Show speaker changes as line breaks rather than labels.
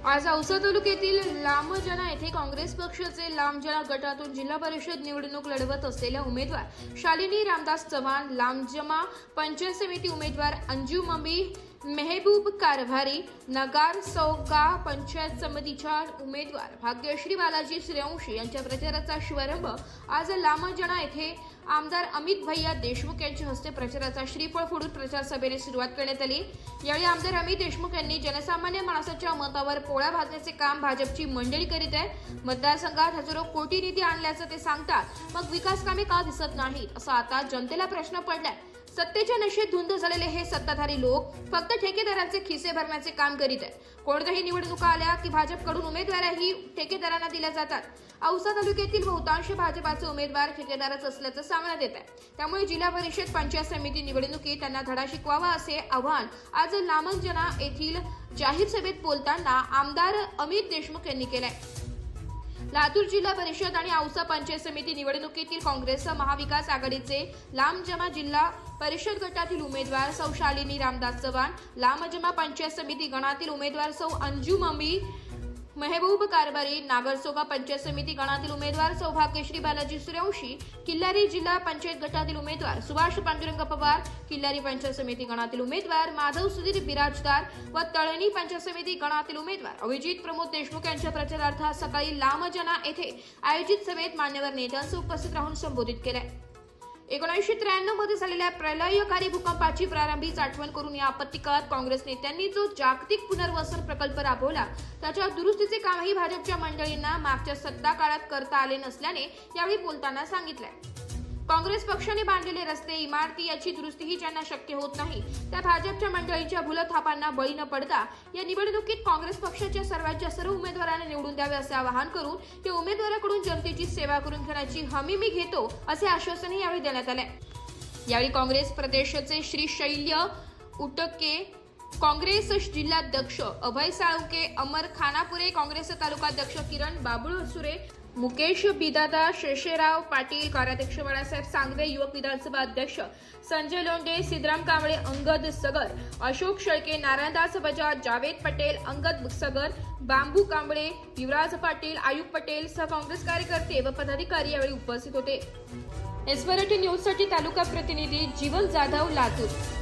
आज औसा तालुक्यातील लामजना येथे काँग्रेस पक्षाचे लामजना गटातून जिल्हा परिषद निवडणूक लढवत असलेल्या उमेदवार शालिनी रामदास चव्हाण, लामजमा पंचायत समिती उमेदवार अंजू ममी, मेहबूब कारभारी, नगार सौगा पंचायत समितीच्या उमेदवार भाग्यश्री बालाजी सूर्यवंशी यांच्या प्रचाराचा शुभारंभ आज लामजना येथे आमदार अमित भैया देशमुख यांच्या हस्ते प्रचाराचा श्रीफळ फोडून प्रचार सभेने सुरुवात करण्यात आली। यावेळी आमदार अमित देशमुख यांनी जनसामान्य माणसाच्या मतावर पोळ्या भाजण्याचे काम भाजपची मंडळी करीत आहे। मतदारसंघात हजारो कोटी निधी आणल्याचं ते सांगतात, मग विकास कामे का दिसत नाहीत असा आता जनतेला प्रश्न पडलाय। सत्तेच्या नशेत धुंद झालेले हे सत्ताधारी लोक फक्त ठेकेदारांचे खिसे भरण्याचे काम करीत आहेत। कोणत्याही निवडणुका आल्या की भाजपकडून उमेदवारही ठेकेदारांना दिल्या जातात। औसा तालुक्यातील बहुतांश भाजपाचे उमेदवार ठेकेदारच असल्याचं सांगण्यात येत आहे। त्यामुळे जिल्हा परिषद पंचायत समिती निवडणुकीत त्यांना धडा शिकवावा असे आवाहन आज लामजना येथील जाहीर सभेत बोलताना आमदार अमित देशमुख यांनी केलंय। लातूर जिल्हा परिषद आणि औसा पंचायत समिती निवडणुकीतील काँग्रेस महाविकास आघाडीचे लामजमा जिल्हा परिषद गटातील उमेदवार सौ शालिनी रामदास चव्हाण, लामजमा पंचायत समिती गणातील उमेदवार सौ अंजू ममी, मेहबूब कारभारी, नागरसोगा पंचायत समिती गणातील उमेदवार सौ भाग्यश्री बालाजी सूर्यवंशी, किल्लारी जिल्हा पंचायत गटातील उमेदवार सुभाष पांडुरंग पवार, किल्लारी पंचायत समिती गणातील उमेदवार माधव सुधीर बिराजदार व तळणी पंचायत समिती गणातील उमेदवार अभिजित प्रमोद देशमुख यांच्या प्रचारार्थ सकाळी लामजना येथे आयोजित सभेत मान्यवर नेत्यांसह उपस्थित राहून संबोधित केले। 1993 मध्ये झालेल्या प्रलयकारी भूकंपाची प्रारंभीच आठवण करून या आपत्तिकाळात काँग्रेस नेत्यांनी जो जागतिक पुनर्वसन प्रकल्प राबवला त्याच्या दुरुस्तीचे कामही भाजपच्या मंडळींना मागच्या सत्ता काळात करता आले नसल्याने यावेळी बोलताना सांगितले। काँग्रेस पक्षाने बांधलेले रस्ते, इमारती याची दुरुस्तीही ज्यांना शक्य होत नाही त्या भाजपच्या मंडळींच्या भूलथापांना बळी न पडता या निवडणुकीत काँग्रेस पक्षाच्या सर्व उमेदवारांना निवडून द्यावे असे आवाहन करून ते उमेदवाराकडून जनतेची सेवा करून घेण्याची हमी मी घेतो असे आश्वासनही यावेळी देण्यात आले। यावेळी काँग्रेस प्रदेशचे श्री शैल्य उटके, काँग्रेस जिल्हाध्यक्ष अभय साळुके, अमर खानापुरे, काँग्रेस तालुकाध्यक्ष किरण बाबुळसुरे, मुकेश बिदादा, शेषराव पाटील, कार्याध्यक्ष बाळासाहेब सांगवे, युवक विधानसभा अध्यक्ष संजय लोंढे, सिद्धराम कांबळे, अंगद सगर, अशोक शेळके, नारायणदास बजाज, जावेद पटेल, अंगद सगर, बांबू कांबळे, युवराज पाटील, आयुब पटेल सह काँग्रेस कार्यकर्ते व पदाधिकारी यावेळी उपस्थित होते। एसवराटी न्यूजसाठी तालुका प्रतिनिधी जीवन जाधव, लातूर।